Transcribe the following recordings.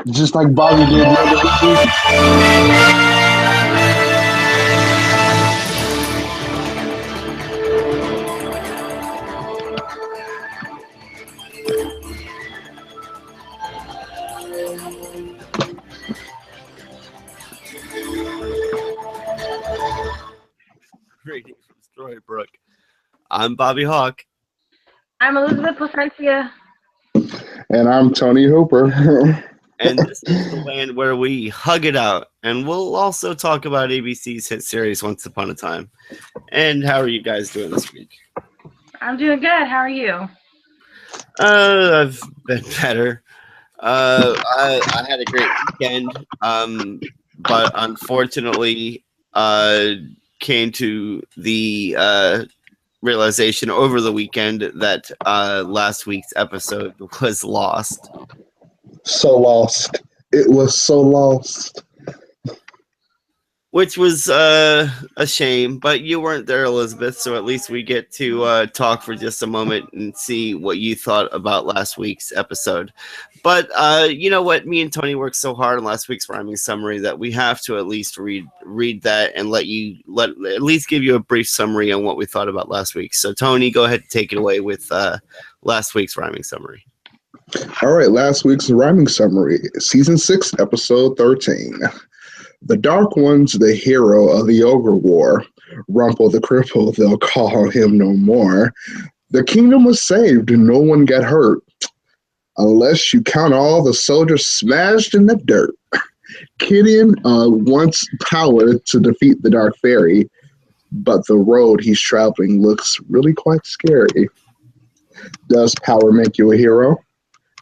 just like Bobby did the other week. Greetings from Storybrooke. I'm Bobby Hawk. I'm Elizabeth Placencia. And I'm Tony Hooper. And this is the land where we hug it out. And we'll also talk about ABC's hit series Once Upon a Time. And how are you guys doing this week? I'm doing good. How are you? I've been better. I had a great weekend. But unfortunately, came to the realization over the weekend that last week's episode was lost. So lost. It was so lost. Which was a shame, but you weren't there, Elizabeth, so at least we get to talk for just a moment and see what you thought about last week's episode. But you know what? Me and Tony worked so hard on last week's rhyming summary that we have to at least read that and let at least give you a brief summary on what we thought about last week. So, Tony, go ahead and take it away with last week's rhyming summary. All right, last week's rhyming summary, Season 6, Episode 13. The Dark One's the hero of the Ogre War. Rumple the cripple, they'll call him no more. The kingdom was saved and no one got hurt. Unless you count all the soldiers smashed in the dirt. Gideon wants power to defeat the Dark Fairy, but the road he's traveling looks really quite scary. Does power make you a hero?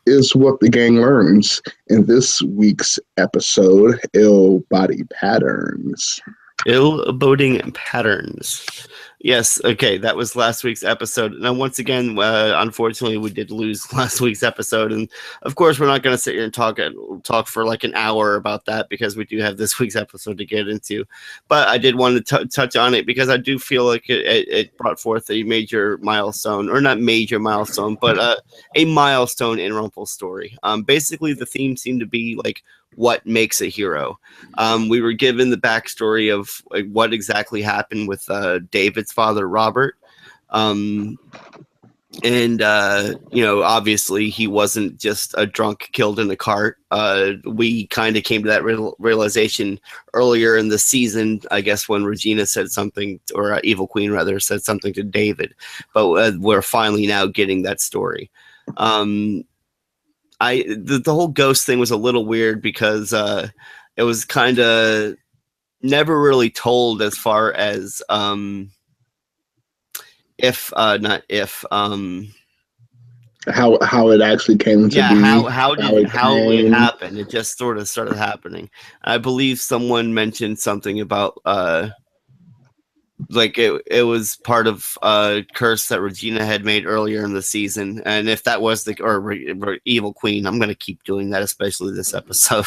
Is what the gang learns in this week's episode, Ill Body Patterns. Ill-boding patterns. Yes, okay, that was last week's episode. Now, once again, unfortunately, we did lose last week's episode, and of course, we're not going to sit here and talk for like an hour about that because we do have this week's episode to get into. But I did want to touch on it because I do feel like it brought forth a major milestone, or not major milestone, but a milestone in Rumple's story. Basically, the theme seemed to be like what makes a hero. We were given the backstory of like, what exactly happened with David's father, Robert. And, obviously he wasn't just a drunk killed in a cart. We kind of came to that realization earlier in the season, I guess, when Regina said something, or Evil Queen rather, said something to David. But we're finally now getting that story. The whole ghost thing was a little weird because it was kind of never really told as far as how it actually came to be. How it happened. It just sort of started happening. I believe someone mentioned something about like it was part of a curse that Regina had made earlier in the season, and if that was or Evil Queen, I'm gonna keep doing that, especially this episode.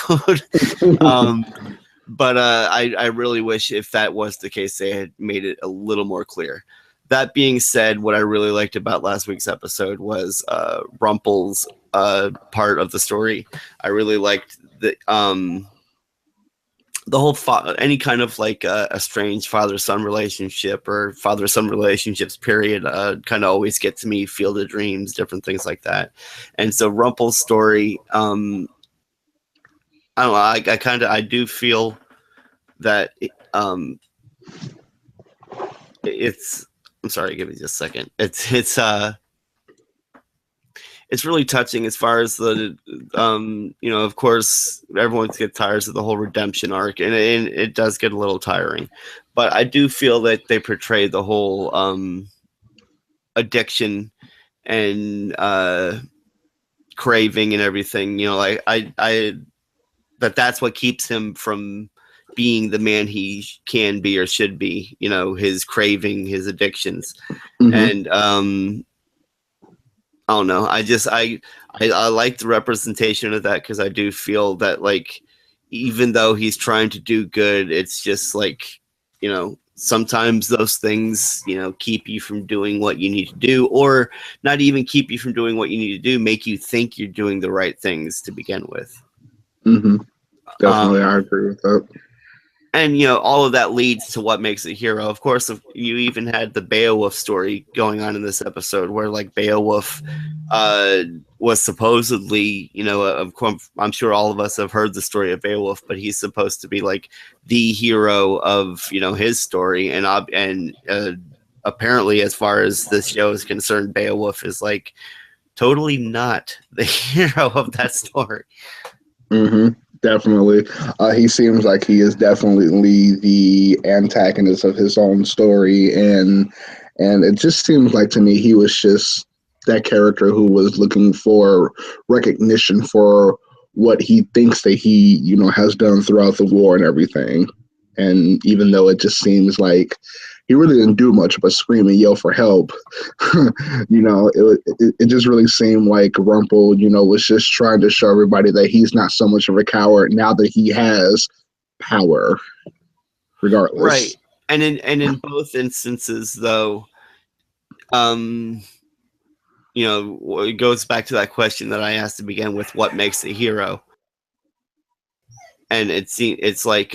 But I really wish if that was the case, they had made it a little more clear. That being said, what I really liked about last week's episode was Rumple's part of the story. I really liked the whole any kind of like a strange father-son relationship or father-son relationships period kind of always get to me. Field of Dreams, different things like that. And so Rumple's story, I don't know, I do feel that it's, I'm sorry, give me just a second. It's really touching as far as the, of course, everyone gets tired of the whole redemption arc, and it does get a little tiring. But I do feel that they portray the whole addiction and craving and everything. That's what keeps him from being the man he can be or should be. His craving, his addictions, and I don't know. I like the representation of that because I do feel that, like, even though he's trying to do good, it's just like, sometimes those things, keep you from doing what you need to do, or not even keep you from doing what you need to do, make you think you're doing the right things to begin with. Mm-hmm. Definitely, I agree with that. And, you know, all of that leads to what makes a hero. Of course, you even had the Beowulf story going on in this episode where, like, Beowulf was supposedly, you know, I'm sure all of us have heard the story of Beowulf, but he's supposed to be, like, the hero of, you know, his story. And apparently, as far as this show is concerned, Beowulf is, like, totally not the hero of that story. Mm-hmm. Definitely. He seems like he is definitely the antagonist of his own story, and it just seems like to me he was just that character who was looking for recognition for what he thinks that he, you know, has done throughout the war and everything. And even though it just seems like he really didn't do much but scream and yell for help, you know, it just really seemed like Rumple, you know, was just trying to show everybody that he's not so much of a coward now that he has power, regardless. Right. And in both instances, though, you know, it goes back to that question that I asked to begin with: what makes a hero? And it's like,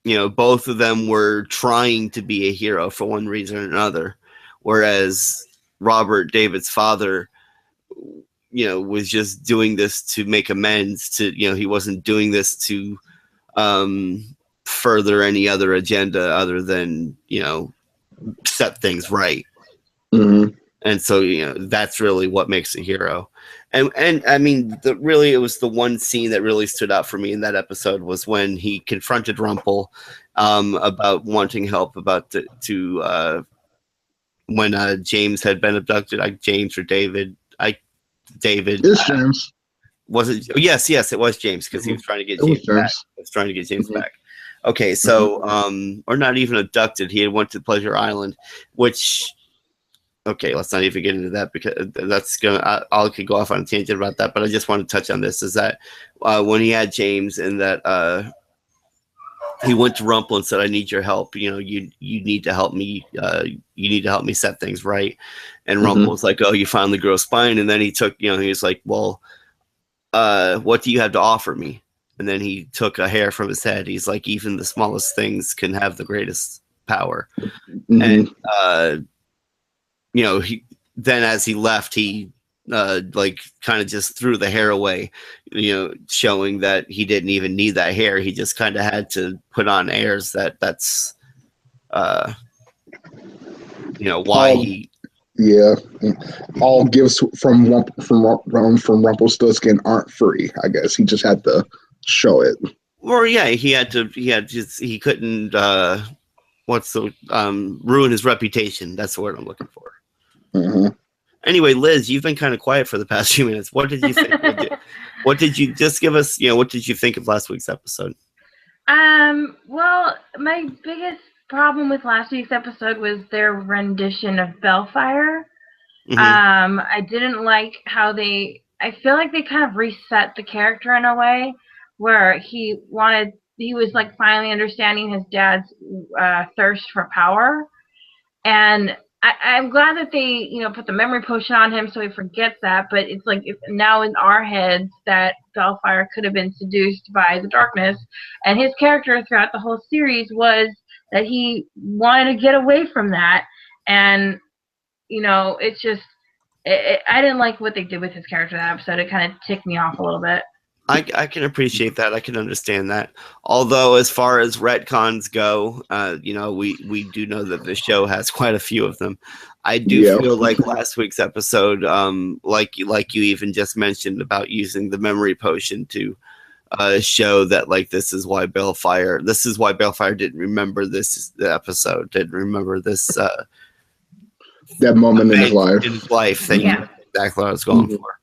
you know, both of them were trying to be a hero for one reason or another, whereas Robert, David's father, you know, was just doing this to make amends. To, you know, he wasn't doing this to further any other agenda other than, you know, set things right. Mm-hmm. And so, you know, that's really what makes a hero. And I mean, really, it was the one scene that really stood out for me in that episode was when he confronted Rumple about wanting help about when James had been abducted. James or David. David. It's James. Was it? Yes, it was James, because he was trying to get James back. He was trying to get James back. Okay, so or not even abducted. He had went to Pleasure Island, which. Okay, let's not even get into that, because that's I could go off on a tangent about that, but I just want to touch on this, is that when he had James and that he went to Rumple and said, I need your help. You know, you need to help me. You need to help me set things right. And Rumple was like, oh, you finally grow a spine. And then he took, you know, he was like, well, what do you have to offer me? And then he took a hair from his head. He's like, even the smallest things can have the greatest power. And, you know, then as he left, he like kind of just threw the hair away, you know, showing that he didn't even need that hair. He just kind of had to put on airs that's you know, why all gifts from Rumpelstiltskin aren't free. I guess he just had to show it. Or yeah, he couldn't ruin his reputation. That's the word I'm looking for. Anyway, Liz, you've been kind of quiet for the past few minutes. What did you think? What did you just give us? You know, what did you think of last week's episode? Well, my biggest problem with last week's episode was their rendition of Bellfire. I didn't like how I feel like they kind of reset the character in a way where he was like finally understanding his dad's thirst for power. And I'm glad that they, you know, put the memory potion on him so he forgets that. But it's like now in our heads that Bellfire could have been seduced by the darkness, and his character throughout the whole series was that he wanted to get away from that. And you know, it's just I didn't like what they did with his character in that episode. It kind of ticked me off a little bit. I can appreciate that. I can understand that. Although, as far as retcons go, you know, we do know that the show has quite a few of them. I do feel like last week's episode, like you even just mentioned about using the memory potion to show that, like, this is why Bellfire didn't remember the episode, didn't remember this that moment in his life. Thank you. Exactly what I was going for.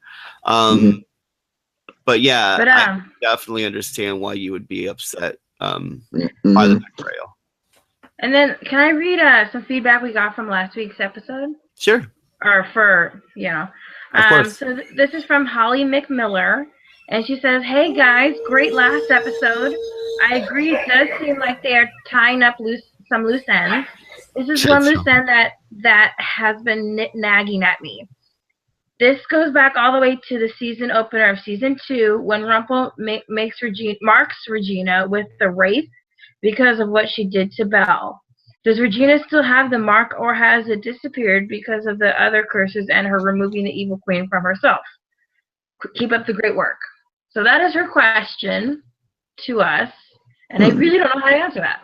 But yeah, I definitely understand why you would be upset by the betrayal. And then, can I read some feedback we got from last week's episode? Sure. Or for, you know. Of course. So this is from Holly McMiller. And she says, hey guys, great last episode. I agree, it does seem like they are tying up some loose ends. This is one loose end that has been nagging at me. This goes back all the way to the season opener of season 2 when Rumple marks Regina with the wraith because of what she did to Belle. Does Regina still have the mark, or has it disappeared because of the other curses and her removing the evil queen from herself? Keep up the great work. So that is her question to us, and I really don't know how to answer that.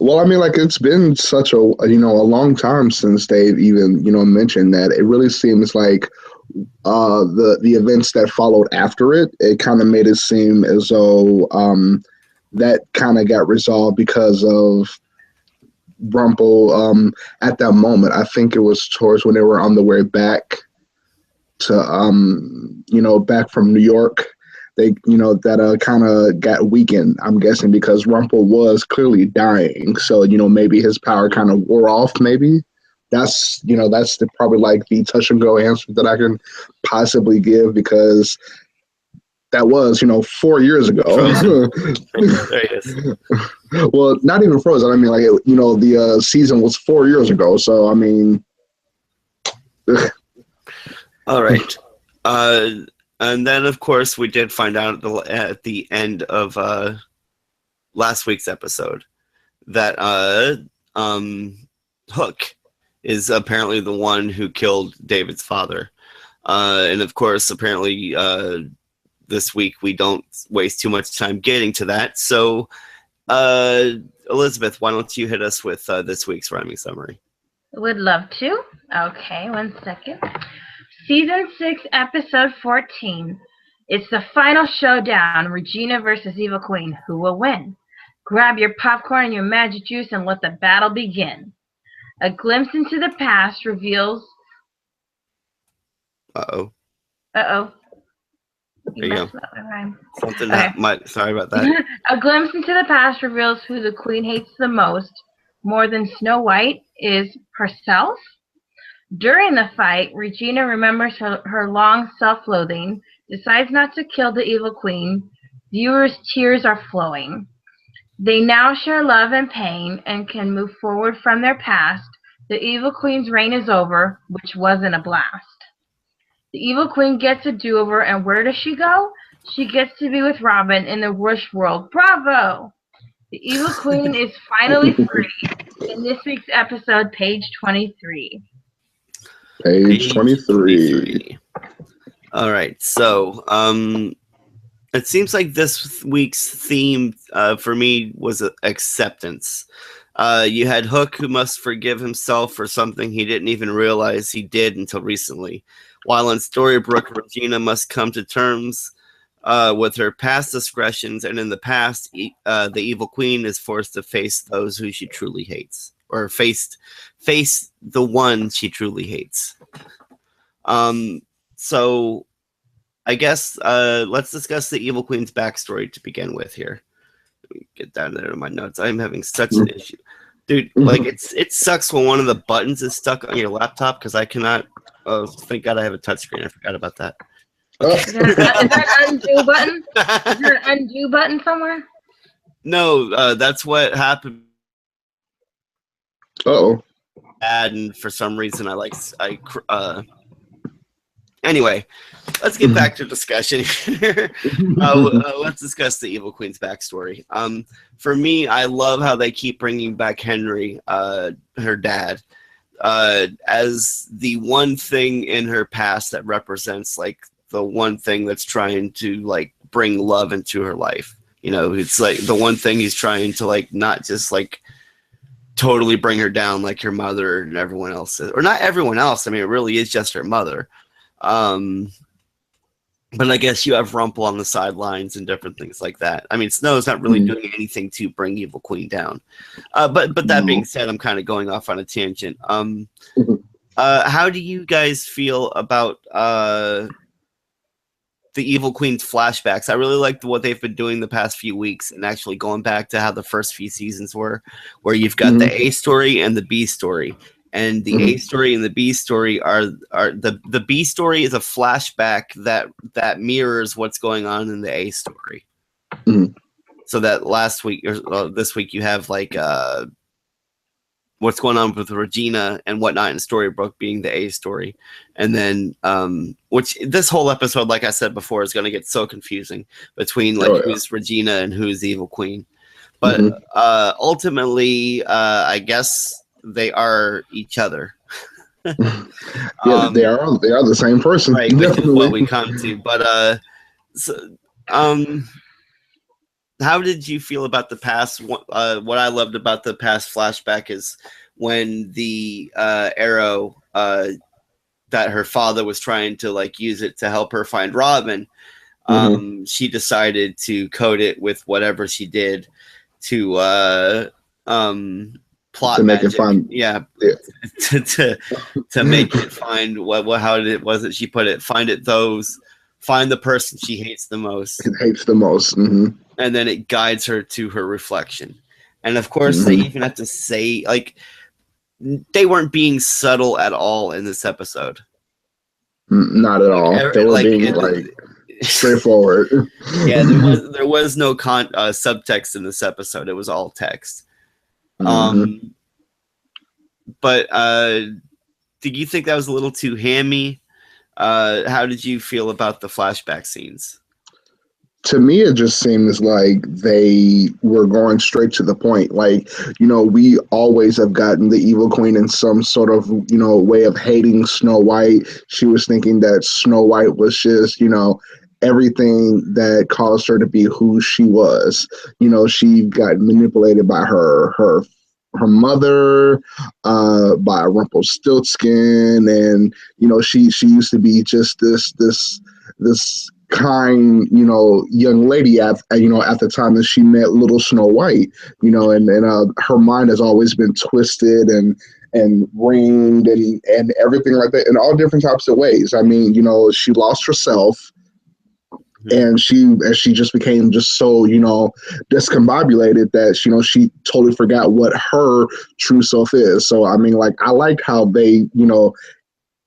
Well, I mean, like, it's been such a long time since they've even mentioned that. It really seems like the events that followed after it kind of made it seem as though that kind of got resolved because of Rumple at that moment. I think it was towards when they were on the way back to back from New York. They that kind of got weakened, I'm guessing, because Rumple was clearly dying. So maybe his power kind of wore off. Maybe that's probably like the touch and go answer that I can possibly give, because that was 4 years ago. There he is. Well, not even frozen. I mean, like, the season was 4 years ago. So I mean. All right. And then, of course, we did find out at the end of last week's episode that Hook is apparently the one who killed David's father. And, of course, apparently this week we don't waste too much time getting to that. So, Elizabeth, why don't you hit us with this week's rhyming summary? Would love to. Okay, 1 second. Season 6, episode 14. It's the final showdown, Regina versus Evil Queen. Who will win? Grab your popcorn and your magic juice and let the battle begin. A glimpse into the past reveals... Uh-oh. Uh-oh. There you go. Something okay. Sorry about that. A glimpse into the past reveals who the queen hates the most, more than Snow White, is herself. During the fight, Regina remembers her long self-loathing, decides not to kill the evil queen. Viewers' tears are flowing. They now share love and pain and can move forward from their past. The evil queen's reign is over, which wasn't a blast. The evil queen gets a do-over, and where does she go? She gets to be with Robin in the Wish world. Bravo! The evil queen is finally free in this week's episode, page 23. Page 23. All right, so it seems like this week's theme for me was acceptance. You had Hook, who must forgive himself for something he didn't even realize he did until recently. While in Storybrooke, Regina must come to terms with her past discretions, and in the past, the evil queen is forced to face those who she truly hates, or face the one she truly hates. So I guess let's discuss the evil queen's backstory to begin with here. Let me get down there to my notes. I'm having such an issue. Dude, like it sucks when one of the buttons is stuck on your laptop, because I cannot. Oh, thank God I have a touchscreen. I forgot about that. Okay. Is there an undo button? Is there an undo button somewhere? No, that's what happened. Uh-oh. And for some reason, anyway, let's get back to discussion here. Let's discuss the evil queen's backstory. For me, I love how they keep bringing back Henry, her dad, as the one thing in her past that represents like the one thing that's trying to like bring love into her life. It's like the one thing he's trying to like not just like totally bring her down like her mother and everyone else is. Or not everyone else. I mean, it really is just her mother. But I guess you have Rumple on the sidelines and different things like that. I mean, Snow's not really doing anything to bring Evil Queen down. But that being said, I'm kind of going off on a tangent. How do you guys feel about the Evil Queen's flashbacks? I really like what they've been doing the past few weeks, and actually going back to how the first few seasons were, where you've got the A story and the B story. And the A story and the B story are the B story is a flashback that mirrors what's going on in the A story. So that last week or this week you have like what's going on with Regina and whatnot, and Storybrooke being the A story. And then, which this whole episode, like I said before, is going to get so confusing between like who's Regina and who's the evil queen. But ultimately, I guess they are each other. Yeah, they are the same person. Right, which is what we come to. But how did you feel about the past? What I loved about the past flashback is when the arrow that her father was trying to like use it to help her find Robin, she decided to code it with whatever she did to plot to make magic. it fun. Yeah. to make it find she put it? Find the person she hates the most. It hates the most. And then it guides her to her reflection. And of course, they even have to say, like, they weren't being subtle at all in this episode. Not at all. They were being straightforward. Yeah, there was no subtext in this episode. It was all text. But did you think that was a little too hammy? How did you feel about the flashback scenes? To me, it just seems like they were going straight to the point. Like, we always have gotten the evil queen in some sort of, way of hating Snow White. She was thinking that Snow White was just, everything that caused her to be who she was. She got manipulated by her mother, by Rumpelstiltskin, and she used to be just this kind young lady at the time that she met little Snow White, and her mind has always been twisted and ringed and everything like that in all different types of ways. I mean, she lost herself. And she just became just so, discombobulated that, she totally forgot what her true self is. So, I mean, like, I liked how they,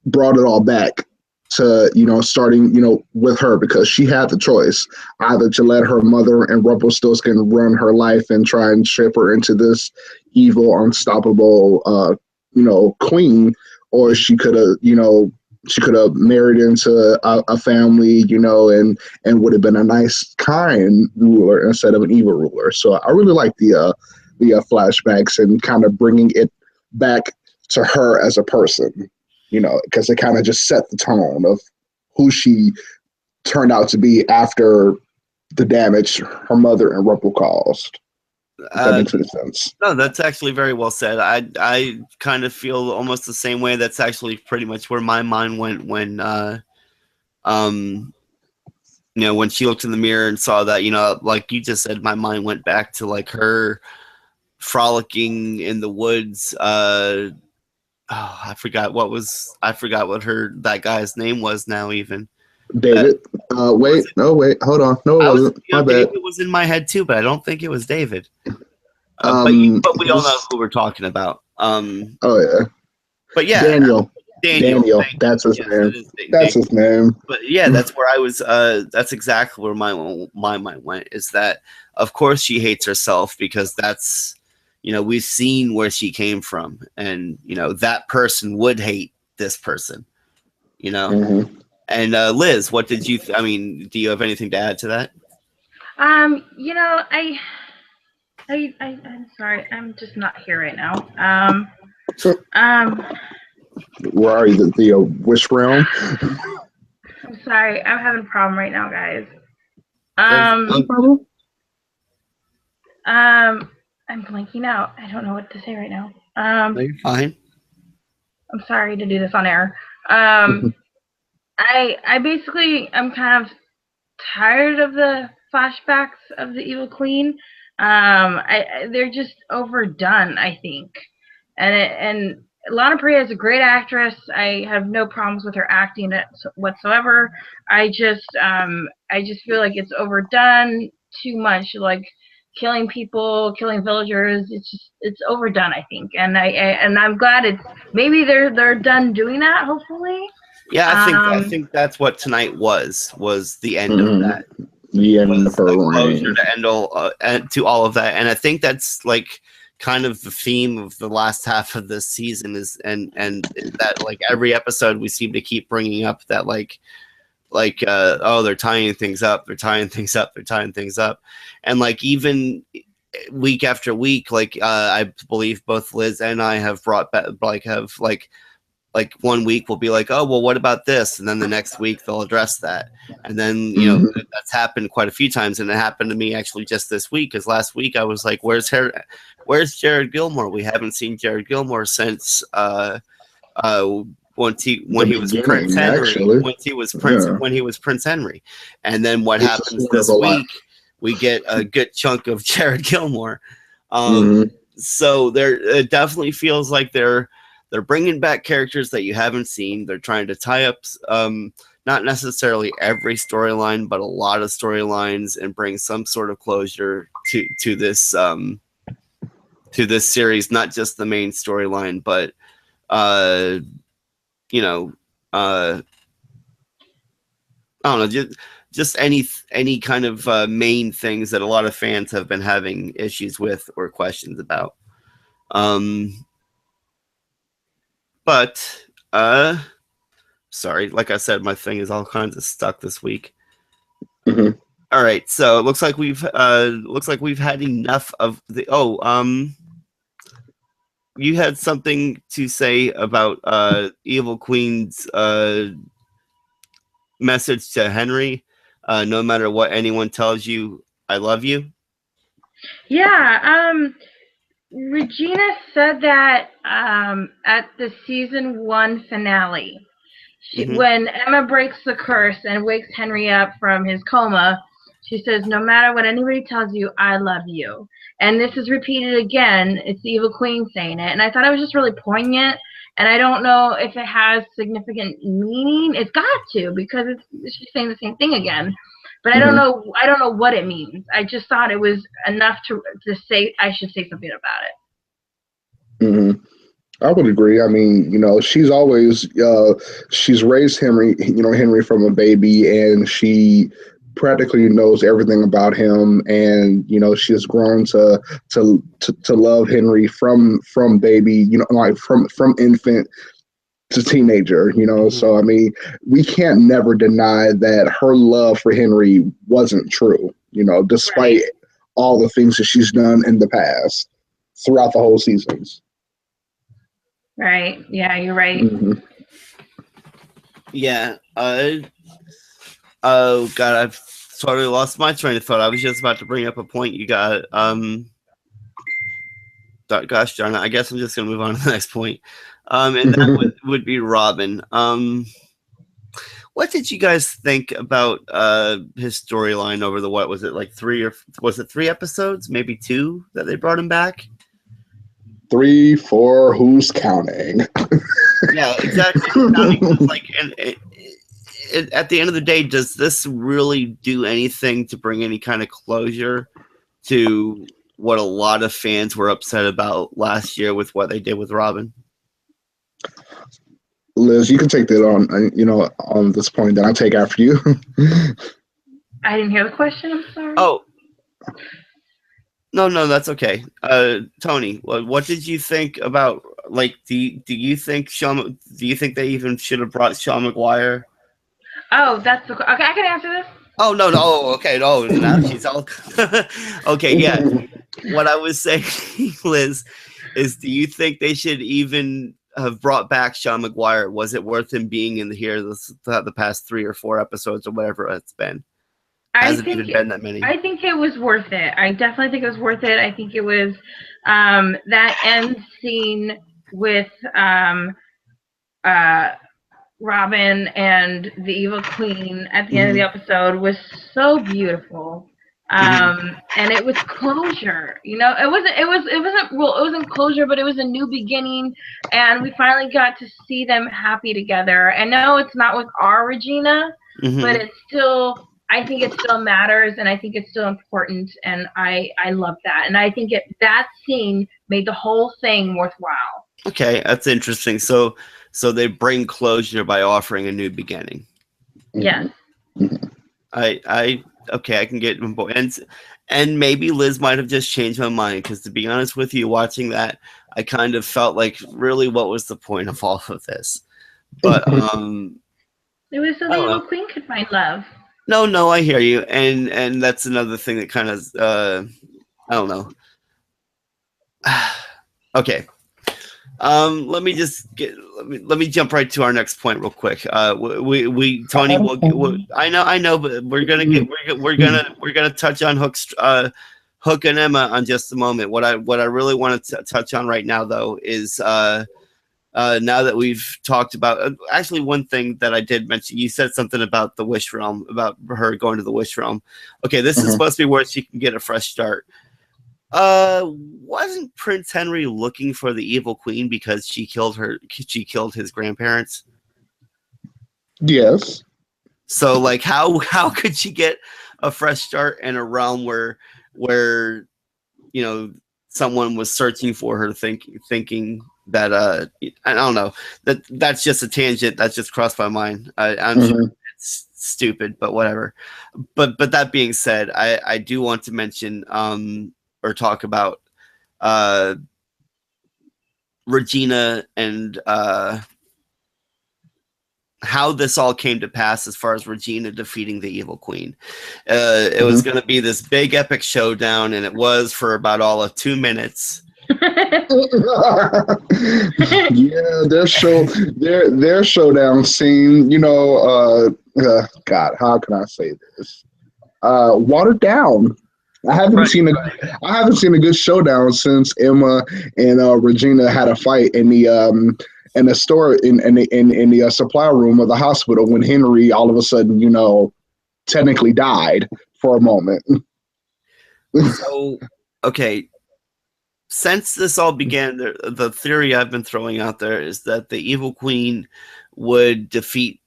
brought it all back to, starting, with her, because she had the choice either to let her mother and Rumpelstiltskin run her life and try and shape her into this evil, unstoppable, queen, or she could have married into a family, and would have been a nice, kind ruler instead of an evil ruler. So I really like the flashbacks and kind of bringing it back to her as a person, because it kind of just set the tone of who she turned out to be after the damage her mother and Rumpel caused. That makes any sense. No, that's actually very well said. I kind of feel almost the same way. That's actually pretty much where my mind went when when she looked in the mirror and saw that, like you just said, my mind went back to like her frolicking in the woods. I forgot what that guy's name was now even. David. Wait, hold on. No, it wasn't. My bad. David was in my head too, but I don't think it was David. But we all know who we're talking about. Oh yeah. But yeah, Daniel. That's his name. That's his name. But yeah, that's where I was. That's exactly where my mind went. Is that of course she hates herself because that's we've seen where she came from, and that person would hate this person. And Liz, what did you? Do you have anything to add to that? I'm sorry, I'm just not here right now. Where are you? The Wish Realm? I'm sorry, I'm having a problem right now, guys. No problem. I'm blanking out. I don't know what to say right now. No, you're fine. I'm sorry to do this on air. I basically I'm kind of tired of the flashbacks of the evil queen. They're just overdone, I think. And Lana Parrilla is a great actress. I have no problems with her acting whatsoever. I just feel like it's overdone too much, like killing people, killing villagers. It's overdone, I think. And I'm glad maybe they're done doing that, hopefully. Yeah, I think that's what tonight was the end of that. The end of her reign. To end to all of that, and I think that's like kind of the theme of the last half of this season is, and that like every episode we seem to keep bringing up that oh, they're tying things up, and like even week after week, like I believe both Liz and I have brought back, like 1 week we'll be like, oh, well, what about this? And then the next week they'll address that. And then, you know, that's happened quite a few times. And it happened to me actually just this week, because last week I was like, where's Jared Gilmore? We haven't seen Jared Gilmore since when he was Prince Henry. When he was Prince Henry. And then what happens this week? We get a good chunk of Jared Gilmore. So it definitely feels like they're bringing back characters that you haven't seen. They're trying to tie up not necessarily every storyline, but a lot of storylines, and bring some sort of closure to this series. Not just the main storyline, but you know, I don't know, just any kind of main things that a lot of fans have been having issues with or questions about. But sorry, like I said, my thing is all kinds of stuck this week. All right, so it looks like we've had enough of the. You had something to say about Evil Queen's message to Henry. No matter what anyone tells you, I love you. Yeah. Regina said that at the season 1 finale, when Emma breaks the curse and wakes Henry up from his coma, she says, no matter what anybody tells you, I love you. And this is repeated again. It's the Evil Queen saying it. And I thought it was just really poignant. And I don't know if it has significant meaning. It's got to, because she's saying the same thing again. But I don't know what it means. I just thought it was enough to say I should say something about it. I would agree. I mean, you know, she's always she's raised Henry from a baby, and she practically knows everything about him, and you know, she has grown to love Henry from baby, you know, like from infant to teenager, you know. So I mean, we can't never deny that her love for Henry wasn't true, you know, despite all the things that she's done in the past throughout the whole seasons. Right. Yeah, you're right. Yeah. Oh God, I've totally lost my train of thought. I was just about to bring up a point you got. Gosh darn it, I guess I'm just gonna move on to the next point. And that would be Robin. What did you guys think about his storyline over the, what was it, like 3 episodes, maybe 2 that they brought him back? 3, 4, who's counting? Yeah, exactly. Like, and at the end of the day, does this really do anything to bring any kind of closure to what a lot of fans were upset about last year with what they did with Robin? Liz, you can take that on, you know, on this point that I'll take after you. I didn't hear the question. I'm sorry. Oh. No, that's okay. Tony, what did you think about, like, do you think they even should have brought Sean McGuire? Oh, that's okay. I can answer this. Oh no, okay, no, now she's all okay. Yeah, what I was saying, Liz, is do you think they should even have brought back Sean McGuire? Was it worth him being in here the past 3 or 4 episodes or whatever it's been? Hasn't even been that many. I think it was worth it. I definitely think it was worth it. I think it was that end scene with Robin and the Evil Queen at the end of the episode was so beautiful. And it was closure. You know, it wasn't closure, but it was a new beginning, and we finally got to see them happy together. And no, it's not with our Regina, but it's still, I think it still matters, and I think it's still important, and I love that. And I think that scene made the whole thing worthwhile. Okay, that's interesting. So they bring closure by offering a new beginning. Yes. Okay, I can get on board. And maybe Liz might have just changed my mind, because to be honest with you, watching that, I kind of felt like, really, what was the point of all of this? But it was so the evil queen could find love. No, I hear you, and that's another thing that kind of I don't know. Okay. Let me jump right to our next point real quick. Tony I know, but we're gonna touch on Hook and Emma on just a moment. What I really want to touch on right now, though, is now that we've talked about, actually, one thing that I did mention, you said something about the Wish Realm, about her going to the Wish Realm. Okay, this is supposed to be where she can get a fresh start. Wasn't Prince Henry looking for the evil queen because she killed his grandparents? Yes. So, like, how could she get a fresh start in a realm where someone was searching for her, thinking that I don't know, that's just a tangent that just crossed my mind. I'm sure it's stupid, but whatever. But that being said, I do want to mention or talk about Regina and how this all came to pass as far as Regina defeating the evil queen. It was going to be this big epic showdown, and it was for about all of 2 minutes. Yeah, their showdown scene, God, how can I say this? Watered down. I haven't seen a good showdown since Emma and Regina had a fight in the store in the supply room of the hospital when Henry all of a sudden, technically died for a moment. So, okay. Since this all began, the theory I've been throwing out there is that the evil queen would defeat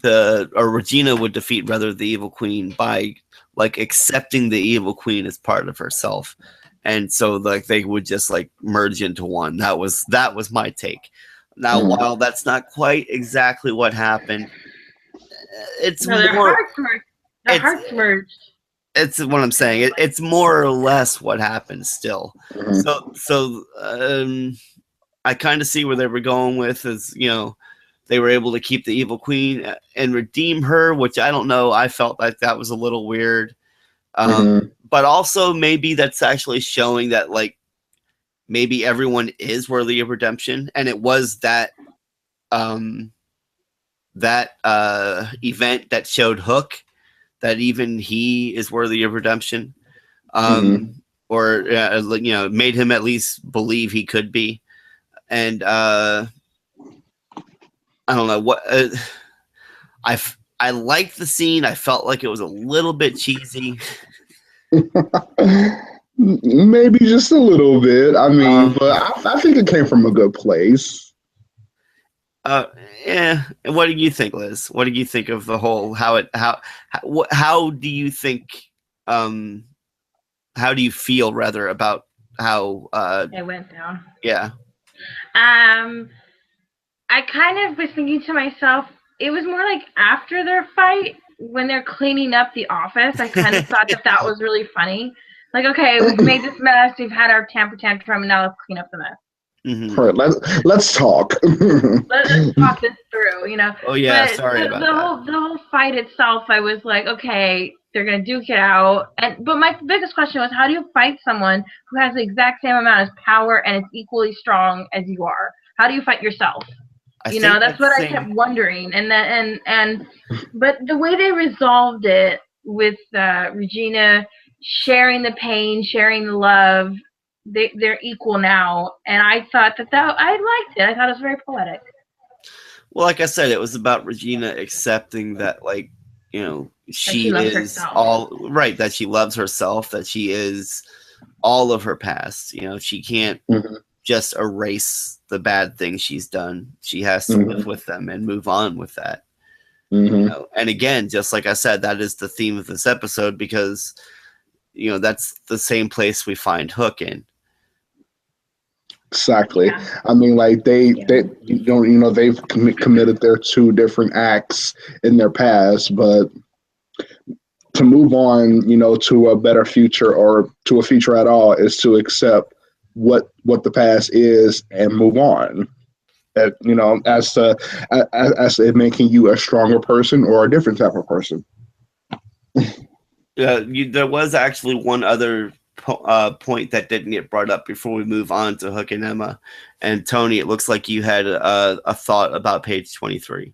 Regina would defeat the evil queen by accepting the evil queen as part of herself, and so they would just merge into one. That was my take. Now, while that's not quite exactly what happened, it's more their hearts merged. It's what I'm saying. It's more or less what happened still. So I kind of see where they were going with, is, they were able to keep the evil queen and redeem her, which I don't know. I felt like that was a little weird. But also maybe that's actually showing that maybe everyone is worthy of redemption. And it was that event that showed Hook that even he is worthy of redemption, or made him at least believe he could be. And I don't know what I liked the scene. I felt like it was a little bit cheesy. Maybe just a little bit. I mean, but I think it came from a good place. Yeah. And what do you think, Liz? What do you think of the whole, how do you think, how do you feel rather about how it went down? Yeah. I kind of was thinking to myself, it was more like after their fight, when they're cleaning up the office, I kind of thought that was really funny. Like, okay, we've made this mess, we've had our temper tantrum, and now let's clean up the mess. All right, let's talk. Let's talk this through, Oh yeah, but sorry about that. The whole fight itself, I was like, okay, they're gonna duke it out. But my biggest question was, how do you fight someone who has the exact same amount of power and is equally strong as you are? How do you fight yourself? That's what I kept wondering. But the way they resolved it with Regina sharing the pain, sharing the love, they're equal now, and I thought that I liked it. I thought it was very poetic. Well, like I said, it was about Regina accepting that, she is herself. all right, that she loves herself, that she is all of her past. She can't just erase the bad things she's done. She has to live with them and move on with that. And again, just like I said, that is the theme of this episode, because that's the same place we find Hook in. Exactly. Yeah. I mean, they've committed their 2 different acts in their past, but to move on, to a better future or to a future at all is to accept what the past is and move on. As it making you a stronger person or a different type of person. There was actually one other point that didn't get brought up before we move on to Hook and Emma. And Tony, it looks like you had a thought about page 23.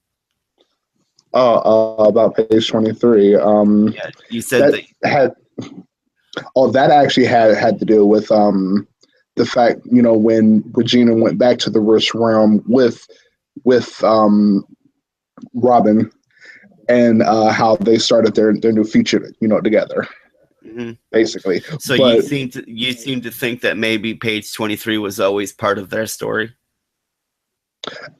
About page 23. You said that actually had to do with the fact, when Regina went back to the Risk Realm with Robin, and how they started their new future, together. Mm-hmm. Basically. So you seem to think that maybe page 23 was always part of their story?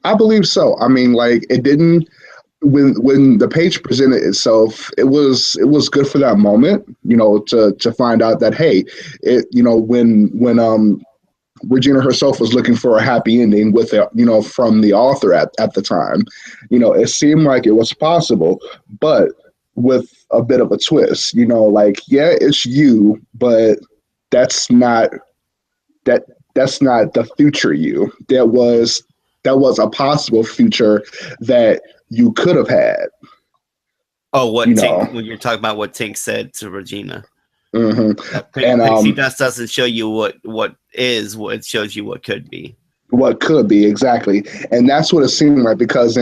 I believe so. I mean, like, it didn't, when the page presented itself, it was good for that moment, to find out that, hey, when Regina herself was looking for a happy ending with it, from the author at the time, it seemed like it was possible, but with a bit of a twist, like, yeah, it's you, but that's not the future you. That was a possible future that you could have had. Oh, when you're talking about what Tink said to Regina. Mm-hmm. And Pixie Dust doesn't show you what is, what it shows you what could be. What could be, exactly. And that's what it seemed like, because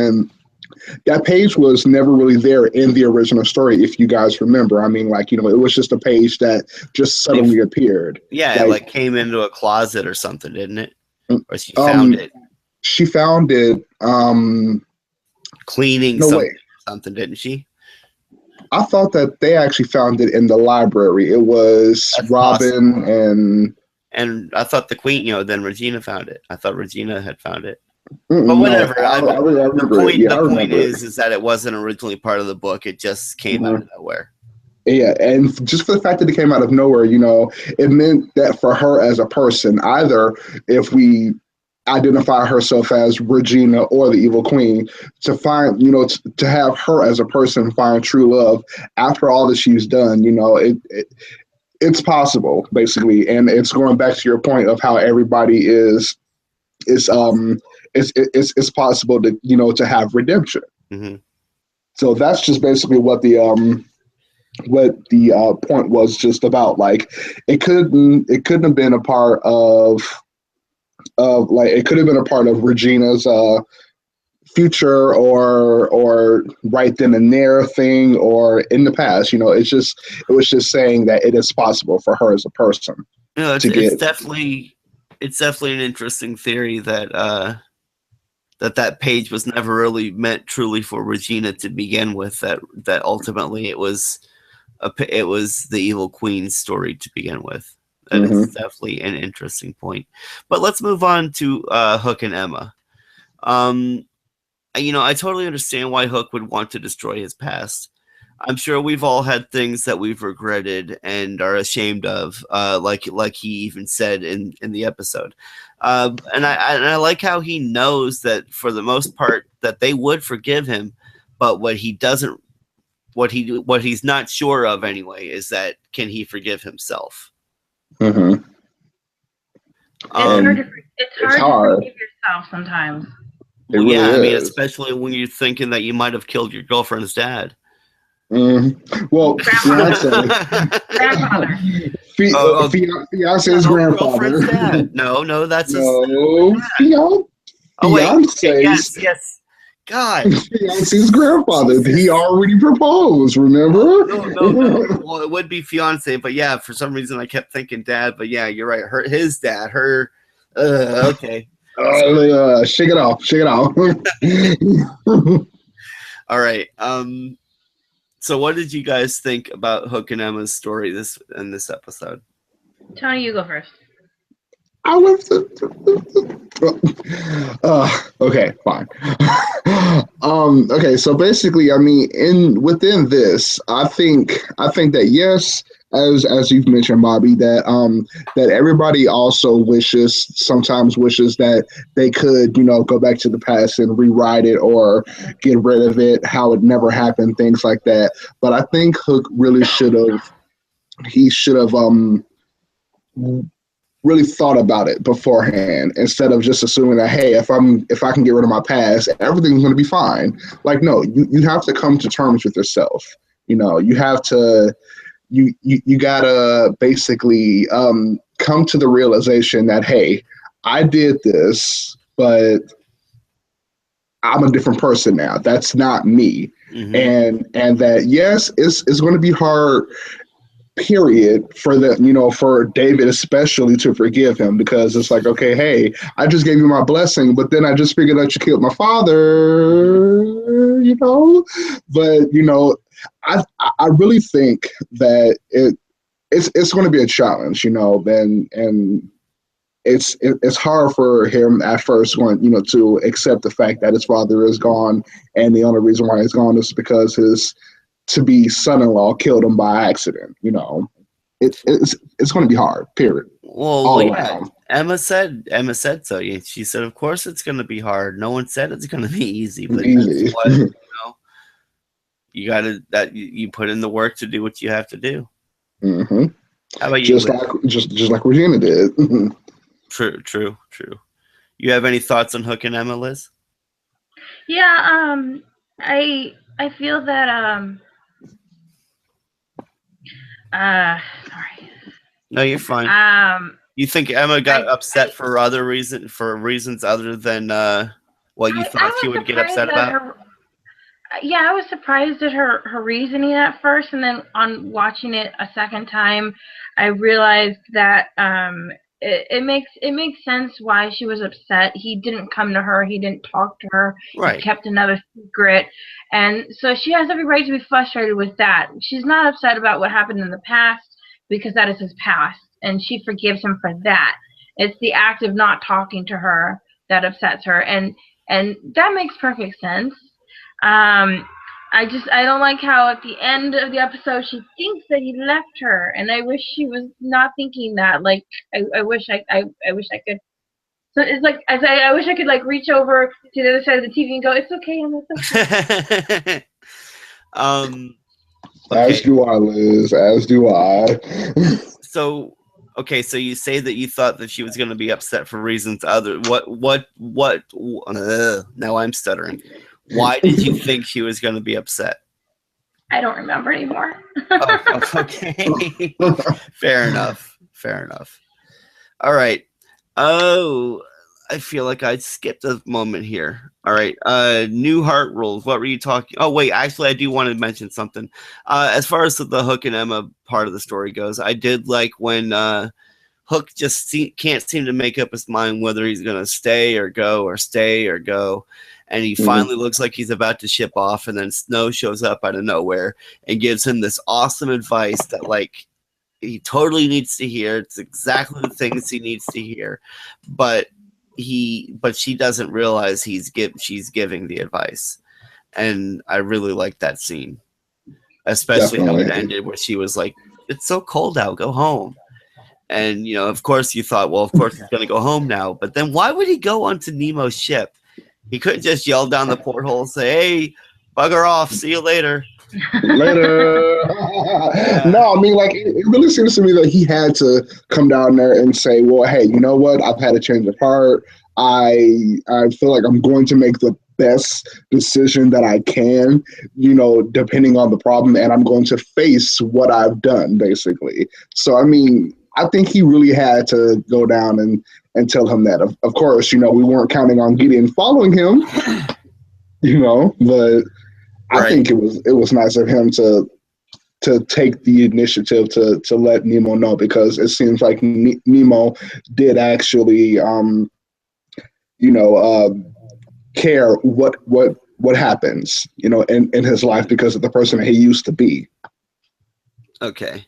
that page was never really there in the original story, if you guys remember. I mean, like, it was just a page that just suddenly appeared. Yeah, it came into a closet or something, didn't it? Or she found it. She found it cleaning something, didn't she? I thought that they actually found it in the library. It was That's Robin possible. And I thought the Queen, then Regina found it. I thought Regina had found it. Mm-mm, but whatever. The point is that it wasn't originally part of the book. It just came out of nowhere. Yeah, and just for the fact that it came out of nowhere, it meant that for her as a person, either if we identify herself as Regina or the Evil Queen, to find, to have her as a person find true love after all that she's done, it's possible, basically. And it's going back to your point of how everybody is it's possible to, to have redemption. Mm-hmm. So that's just basically what the point was just about. Like, it couldn't have been a part of it could have been a part of Regina's future or right then and there thing, or in the past. It was just saying that it is possible for her as a person. It's definitely an interesting theory that that page was never really meant truly for Regina to begin with. That ultimately it was the Evil Queen's story to begin with. That is definitely an interesting point. But let's move on to Hook and Emma. I totally understand why Hook would want to destroy his past. I'm sure we've all had things that we've regretted and are ashamed of, like he even said in the episode. And I like how he knows that for the most part that they would forgive him, but what he's not sure of anyway is that can he forgive himself? Mm-hmm. It's hard to forgive yourself sometimes. Well, really I mean, especially when you're thinking that you might have killed your girlfriend's dad. Well, grandfather. Fiance's grandfather. Dad. No, that's fiance. Yes. God, fiance's grandfather. He already proposed. Remember? No. Well, it would be fiance, but yeah, for some reason I kept thinking dad. But yeah, you're right. His dad. Okay. Shake it off. All right. So what did you guys think about Hook and Emma's story in this episode? Tony, you go first. I went okay, fine. Okay, so basically, I mean, within this, I think that yes, as you've mentioned, Bobby, that everybody also sometimes wishes that they could, go back to the past and rewrite it or get rid of it, how it never happened, things like that. But I think Hook really should have really thought about it beforehand instead of just assuming that, hey, if I can get rid of my past, everything's going to be fine. Like, no, you have to come to terms with yourself. You have to you gotta basically come to the realization that, hey, I did this, but I'm a different person now. That's not me. Mm-hmm. And that, yes, it's going to be hard, period, for David especially to forgive him, because it's like, okay, hey, I just gave you my blessing, but then I just figured out you killed my father, but I really think that it's going to be a challenge, and it's hard for him at first to accept the fact that his father is gone, and the only reason why he's gone is because his to-be son-in-law killed him by accident. It's going to be hard, period. Well, yeah. Emma said so. She said, of course it's going to be hard. No one said it's going to be easy, but that's what, you got to, that you put in the work to do what you have to do. Mm-hmm. How about you? Just like Regina did. True. You have any thoughts on Hook and Emma, Liz? Yeah, I feel that sorry. No, you're fine. You think Emma got upset for reasons other than what you thought she would get upset about? I was surprised at her reasoning at first, and then on watching it a second time, I realized that it makes sense why she was upset. He didn't come to her. He didn't talk to her. Right. He kept another secret. And so she has every right to be frustrated with that. She's not upset about what happened in the past, because that is his past, and she forgives him for that. It's the act of not talking to her that upsets her, and that makes perfect sense. I don't like how at the end of the episode she thinks that he left her, and I wish she was not thinking that. Like, I wish I could. So it's like I wish I could like reach over to the other side of the TV and go, "It's okay, Emma, it's okay." Okay. As do I, Liz. As do I. So you say that you thought that she was going to be upset for reasons other. What? Now I'm stuttering. Why did you think she was going to be upset? I don't remember anymore. Okay. Fair enough. All right. Oh, I feel like I skipped a moment here. All right. New heart rules. What were you talking? Oh, wait. Actually, I do want to mention something. As far as the Hook and Emma part of the story goes, I did like when Hook just can't seem to make up his mind whether he's going to stay or go. And he finally looks like he's about to ship off, and then Snow shows up out of nowhere and gives him this awesome advice that, like, he totally needs to hear. It's exactly the things he needs to hear, but she doesn't realize she's giving the advice, and I really like that scene, especially how it ended, where she was like, "It's so cold out, go home." And of course, you thought, well, of course he's going to go home now, but then why would he go onto Nemo's ship? He couldn't just yell down the porthole and say, "Hey, bugger off, see you later." Later. No, I mean, like, it really seems to me that he had to come down there and say, well, hey, you know what? I've had a change of heart. I feel like I'm going to make the best decision that I can, depending on the problem, and I'm going to face what I've done, basically. So, I mean, I think he really had to go down and tell him that. Of course, we weren't counting on Gideon following him, but I think it was nice of him to take the initiative to let Nemo know, because it seems like Nemo did actually, care what happens, in his life because of the person that he used to be. Okay.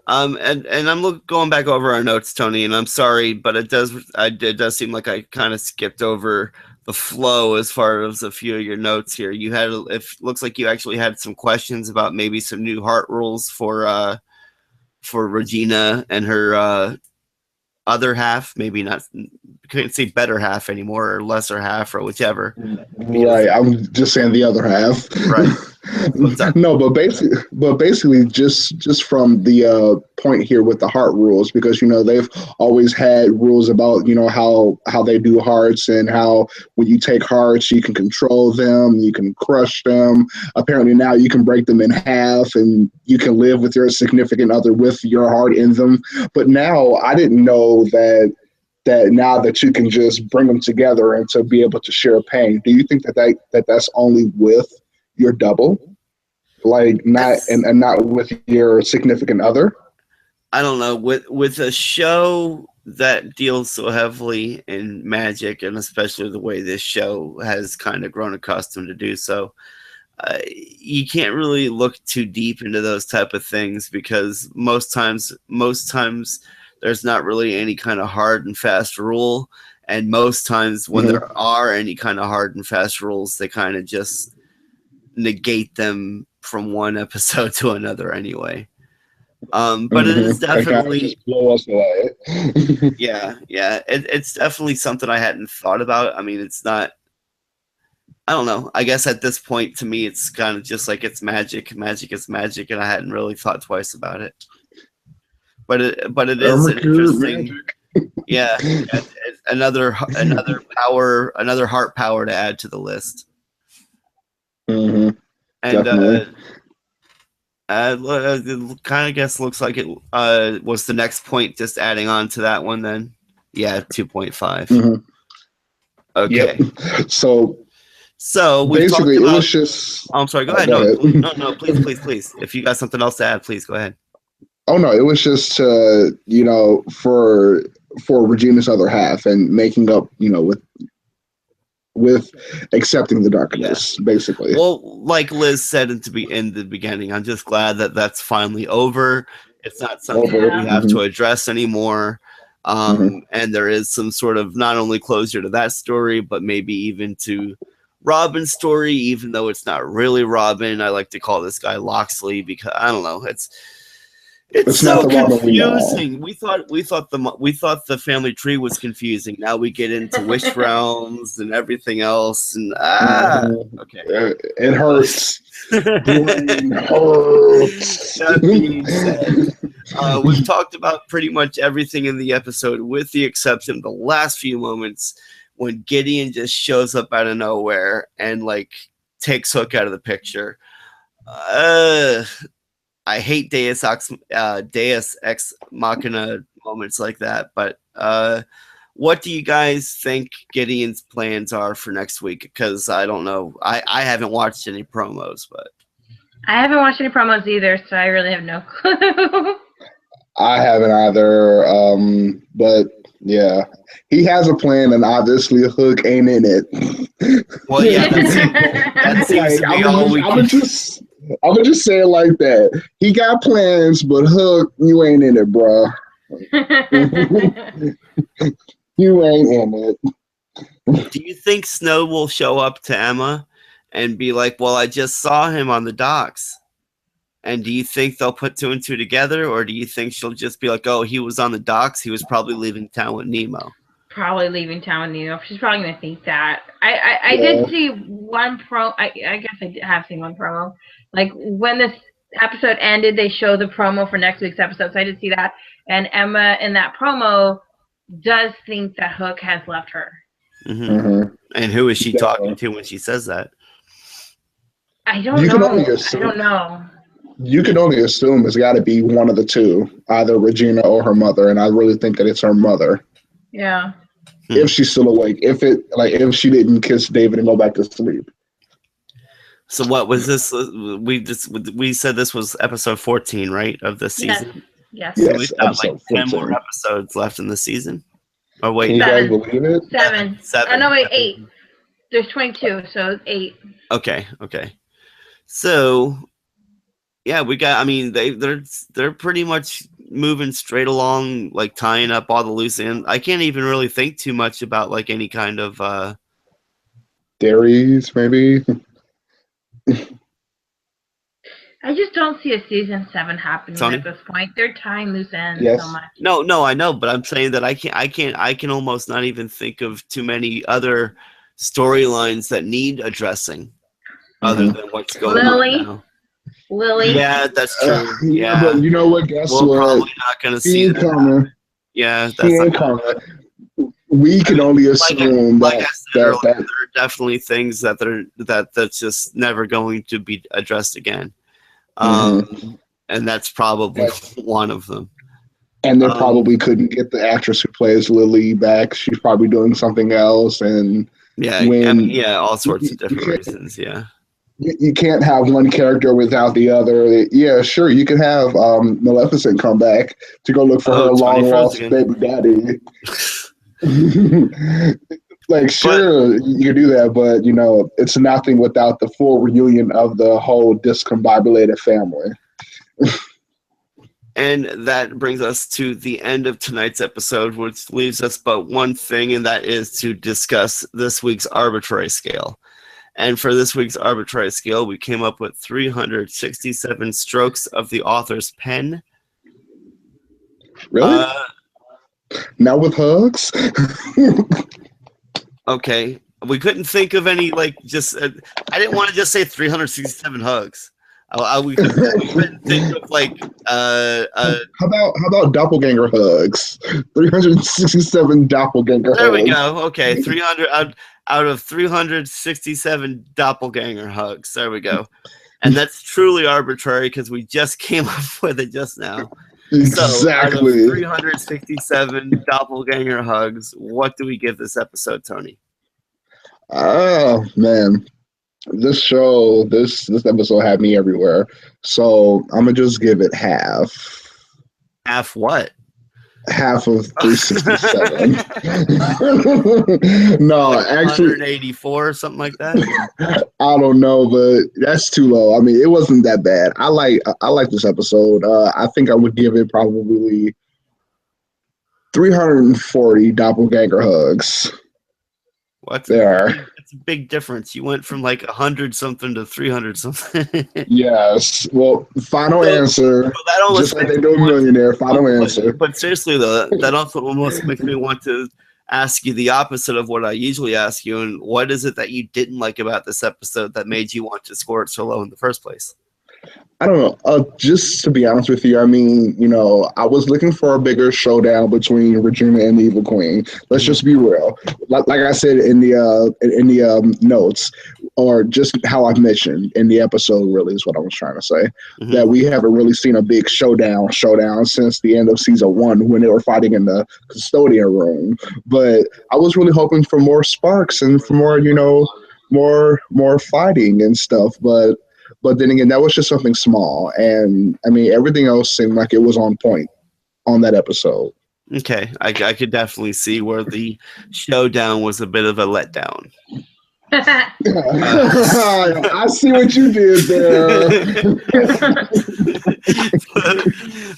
And I'm going back over our notes, Tony, and I'm sorry, but it does seem like I kind of skipped over the flow as far as a few of your notes here. It looks like you actually had some questions about maybe some new heart rules for for Regina and her other half, maybe not, couldn't say better half anymore, or lesser half, or whichever. Right, I'm just saying the other half. Right. No, but basically, just from the point here with the heart rules, because they've always had rules about how they do hearts, and how when you take hearts you can control them, you can crush them. Apparently now you can break them in half, and you can live with your significant other with your heart in them. But now I didn't know that now that you can just bring them together and to be able to share pain. Do you think that's only with your double, like not and not with your significant other? I don't know, with a show that deals so heavily in magic, and especially the way this show has kind of grown accustomed to do so, you can't really look too deep into those type of things, because most times there's not really any kind of hard and fast rule, and most times when there are any kind of hard and fast rules, they kind of just negate them from one episode to another anyway. But it is definitely blow us away. yeah. It's definitely something I hadn't thought about. I mean, it's not. I don't know. I guess at this point, to me, it's kind of just like it's magic. Magic is magic, and I hadn't really thought twice about it. But it is an interesting. Yeah, another power, another heart power to add to the list. Mm-hmm. And it kind of guess looks like it was the next point, just adding on to that one then. Yeah, 2.5. Mm-hmm. Okay. Yep. So we basically talked about, it was just. Oh, I'm sorry. Go ahead. Go ahead. No. Please. If you got something else to add, please go ahead. Oh no, it was just for Regina's other half and making up, with accepting the darkness, basically. Well, like Liz said in the beginning, I'm just glad that that's finally over. It's not something that we have to address anymore. And there is some sort of not only closure to that story, but maybe even to Robin's story, even though it's not really Robin. I like to call this guy Loxley, because I don't know. It's so confusing. We thought the family tree was confusing. Now we get into wish realms and everything else, and okay, it hurts. It hurts. That being said, we've talked about pretty much everything in the episode, with the exception of the last few moments when Gideon just shows up out of nowhere and takes Hook out of the picture. I hate Deus Ex Machina moments like that, but what do you guys think Gideon's plans are for next week? Because I don't know. I haven't watched any promos, but I haven't watched any promos either, so I really have no clue. I haven't either, but yeah, he has a plan, and obviously Hook ain't in it. Well, yeah, that seems to be all we can. I'm gonna just say it like that. He got plans, but Hook, you ain't in it, bro. You ain't in it. Do you think Snow will show up to Emma and be like, "Well, I just saw him on the docks"? And do you think they'll put two and two together, or do you think she'll just be like, "Oh, he was on the docks. He was probably leaving town with Nemo"? Probably leaving town with Nemo. She's probably gonna think that. I did see one I guess I have seen one promo. Like when this episode ended, they showed the promo for next week's episode, so I did see that. And Emma in that promo does think that Hook has left her. And who is she talking to when she says that? I don't know. You can only assume it's got to be one of the two, either Regina or her mother, and I really think that it's her mother. Yeah. If she's still awake, if she didn't kiss David and go back to sleep. So what was this? We said this was episode 14, right, of this season? Yes. So we've got 10 more episodes left in the season. Oh wait, can you guys believe it? Seven. Oh no, wait, 8. There's 22, so 8. Okay. So yeah, we got. I mean, they're pretty much moving straight along, tying up all the loose ends. I can't even really think too much about any kind of theories, maybe. I just don't see a season 7 happening Tony? at this point. They're tying loose ends Yes. so much. No, I know, but I'm saying that I can almost not even think of too many other storylines that need addressing other than what's going on now. Lily. Yeah, that's true. Yeah, but you know what? Guess We're what? probably not going to She see ain't that. coming. Yeah, She that's ain't not coming. We can only assume like I said earlier, that there are definitely things that's just never going to be addressed again. And that's probably one of them. and they probably couldn't get the actress who plays Lily back. She's probably doing something else. And all sorts of different reasons. Yeah. You can't have one character without the other. Yeah, sure. You can have Maleficent come back to go look for her long lost baby daddy. Like, sure, you can do that, but you know, it's nothing without the full reunion of the whole discombobulated family. And that brings us to the end of tonight's episode, which leaves us but one thing, and that is to discuss this week's arbitrary scale. And for this week's arbitrary scale, we came up with 367 strokes of the author's pen. Really? Now with hugs? Okay. We couldn't think of any, I didn't want to just say 367 hugs. We couldn't think of how about doppelganger hugs? 367 doppelganger hugs. There we go. Okay, 300 out of 367 doppelganger hugs. There we go. And that's truly arbitrary because we just came up with it just now. Exactly. So out of 367 doppelganger hugs, what do we give this episode, Tony? Oh man. This episode had me everywhere. So I'm gonna just give it half. Half what? Half of 367. No, actually 184 or something like that. I don't know, but that's too low. I mean, it wasn't that bad. I like this episode. I think I would give it probably 340 doppelganger hugs. What's there? It's a big difference. You went from 100 something to 300 something. Yes. Well, final answer. Just like they do a millionaire. Final answer. But seriously, though, that also almost makes me want to ask you the opposite of what I usually ask you. And what is it that you didn't like about this episode that made you want to score it so low in the first place? I don't know. Just to be honest with you, I mean, I was looking for a bigger showdown between Regina and the Evil Queen. Let's just be real. Like I said in the notes, or just how I've mentioned in the episode, really is what I was trying to say. That we haven't really seen a big showdown since the end of season 1 when they were fighting in the custodian room. But I was really hoping for more sparks and for more, more fighting and stuff. But then again, that was just something small. And, I mean, everything else seemed like it was on point on that episode. Okay. I could definitely see where the showdown was a bit of a letdown. I see what you did there.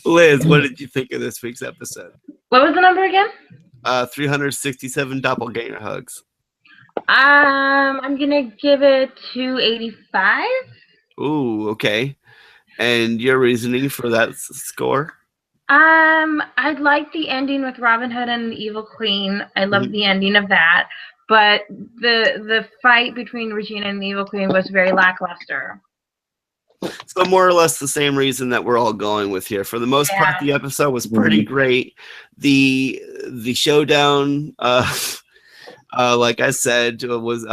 Liz, what did you think of this week's episode? What was the number again? 367 doppelganger hugs. I'm going to give it 285. Ooh, okay. And your reasoning for that score? I like the ending with Robin Hood and the Evil Queen. I love the ending of that. But the fight between Regina and the Evil Queen was very lackluster. So more or less the same reason that we're all going with here. For the most part, the episode was pretty great. The showdown, like I said, was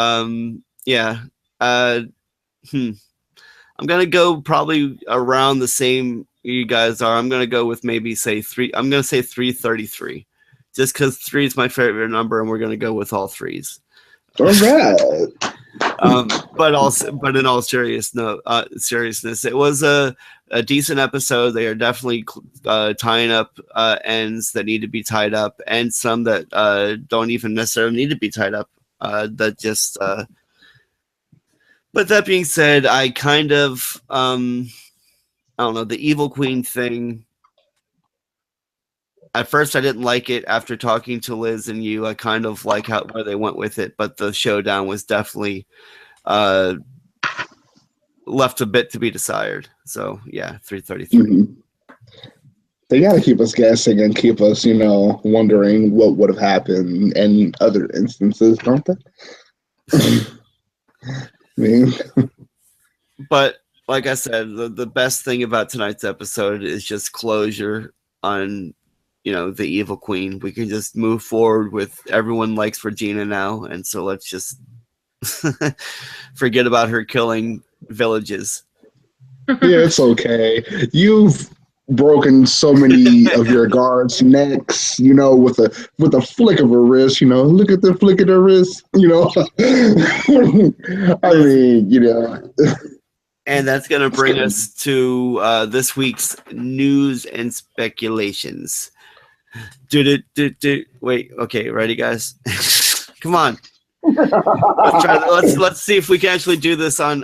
I'm gonna go probably around the same you guys are. I'm gonna go with maybe say 333, just because 3 is my favorite number, and we're gonna go with all 3s. All right. But in all seriousness, it was a decent episode. They are definitely tying up ends that need to be tied up, and some that don't even necessarily need to be tied up. That just. But that being said, I kind of I don't know, the Evil Queen thing. At first, I didn't like it. After talking to Liz and you, I kind of like where they went with it. But the showdown was definitely left a bit to be desired. So yeah, 333. Mm-hmm. They got to keep us guessing and keep us, wondering what would have happened in other instances, don't they? I mean, but like I said, the best thing about tonight's episode is just closure on, the evil queen. We can just move forward with everyone likes Regina now, and so let's just forget about her killing villages. Yeah, it's okay. You've broken so many of your guards' necks, with a flick of a wrist. Look at the flick of the wrist. I mean, And that's going to bring us to this week's news and speculations. Wait, okay, ready, guys? Come on. Let's see if we can actually do this on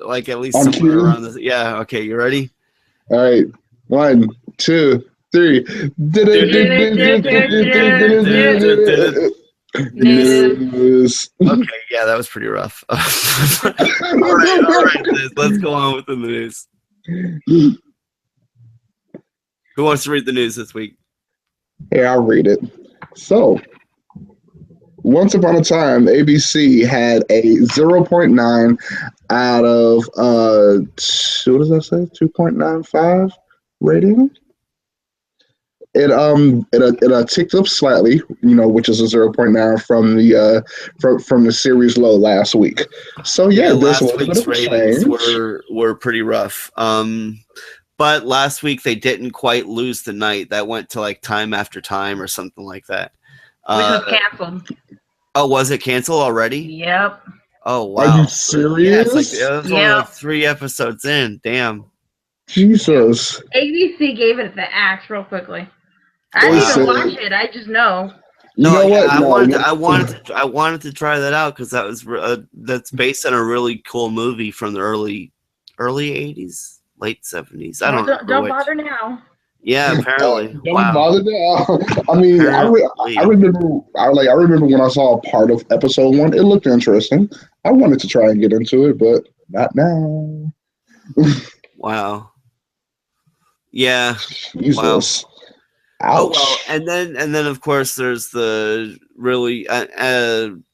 like at least on somewhere cue? around this. Yeah, okay, you ready? All right, 1, 2, 3. News. Okay, yeah, that was pretty rough. all right, let's go on with the news. Who wants to read the news this week? Hey, I'll read it. So, once upon a time, ABC had a 0.9 out of what does that say? 2.95 rating. It ticked up slightly, which is a 0.9 from the series low last week. So yeah, this last was week's a ratings change. were pretty rough. But last week they didn't quite lose the night. That went to like Time After Time or something like that. Which was canceled. Oh, was it canceled already? Yep. Oh wow! Are you serious? Yeah, it was only like 3 episodes in. Damn. Jesus. ABC gave it the axe real quickly. I didn't even watch it. I just know. I wanted to try that out because that was that's based on a really cool movie from the early 80s, late 70s. I don't bother now. Yeah, apparently. Don't bother now. I mean, I remember when I saw part of episode 1. It looked interesting. I wanted to try and get into it, but not now. Wow. Yeah. Jesus. Wow. Ouch. Oh well, and then of course there's the really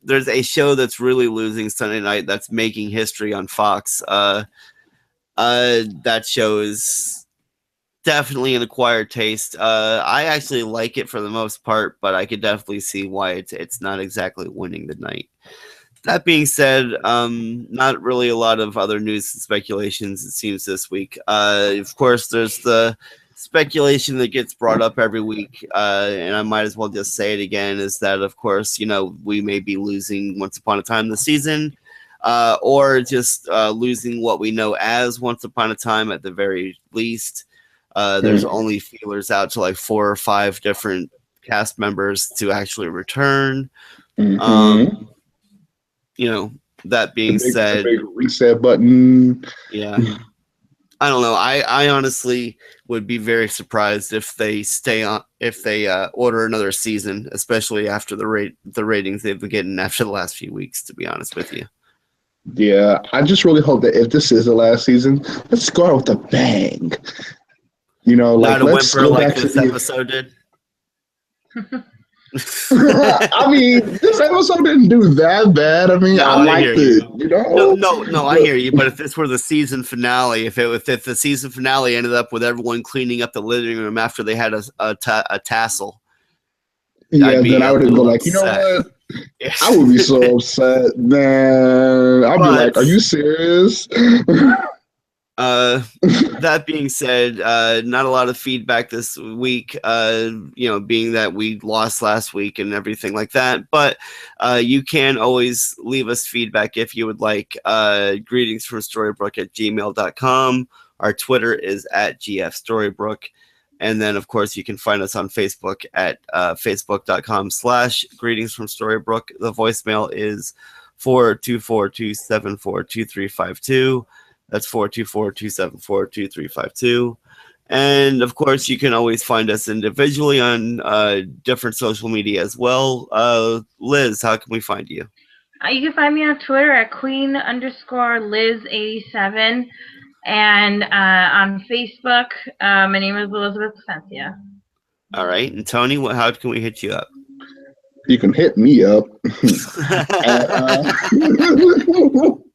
there's a show that's really losing Sunday night that's making history on Fox. That show is definitely an acquired taste. I actually like it for the most part, but I could definitely see why it's not exactly winning the night. That being said, not really a lot of other news and speculations it seems this week. Of course, there's the speculation that gets brought up every week, and I might as well just say it again, is that, of course, we may be losing Once Upon a Time this season, or just losing what we know as Once Upon a Time at the very least. There's only feelers out to like 4 or 5 different cast members to actually return. That being said, the big reset button. Yeah. I don't know. I honestly would be very surprised if they stay on, if they order another season, especially after the ratings they've been getting after the last few weeks, to be honest with you. Yeah, I just really hope that if this is the last season, let's go out with a bang. Not a let's whimper go like back this to episode did. I mean, this episode didn't do that bad. I mean, I liked it. No, I hear you. But if this were the season finale, if the season finale ended up with everyone cleaning up the living room after they had a tassel, then I would have been like, you know what? Yeah. I would be so upset, man. I'd be like, are you serious? That being said, not a lot of feedback this week, being that we lost last week and everything like that. But you can always leave us feedback if you would like. Greetings from Storybrooke@gmail.com. Our Twitter is @GFStorybrooke. And then, of course, you can find us on Facebook at facebook.com/Greetings from Storybrooke. The voicemail is 424-274-2352. That's 424-274-2352. And, of course, you can always find us individually on different social media as well. Liz, how can we find you? You can find me on Twitter at Queen_Liz87 and on Facebook, my name is Elizabeth Placencia. All right, and Tony, how can we hit you up? You can hit me up.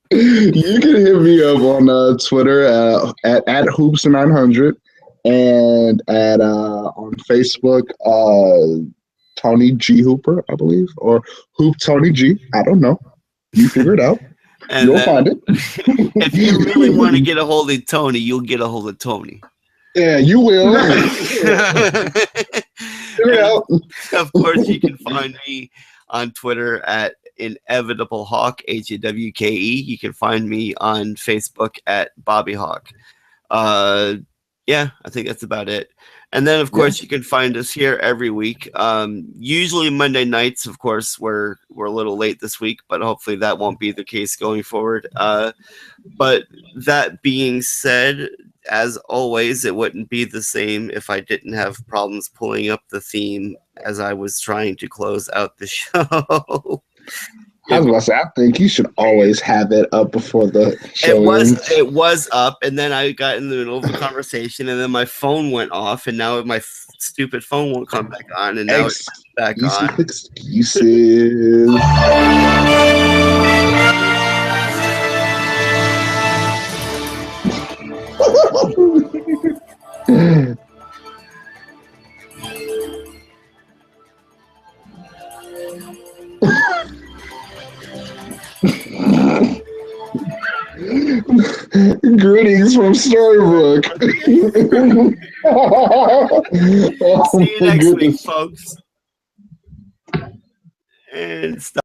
You can hit me up on Twitter at hoops900 and at on Facebook Tony G Hooper, I believe, or Hoop Tony G. I don't know. You figure it out. And you'll find it. If you really want to get a hold of Tony, you'll get a hold of Tony. Yeah, you will. Figure it out. Of course, you can find me on Twitter at Inevitable Hawk, HAWKE. You can find me on Facebook at Bobby Hawk. Yeah, I think that's about it. And then, of course, you can find us here every week. Usually Monday nights, of course, we're a little late this week, but hopefully that won't be the case going forward. But that being said, as always, it wouldn't be the same if I didn't have problems pulling up the theme as I was trying to close out the show. I was about to say, I think you should always have it up before the show ends. It was up, and then I got in the middle of a conversation, and then my phone went off, and now my stupid phone won't come back on, and now it's back on. Excuses. Greetings from Storybrooke. See you next week, folks. And stop.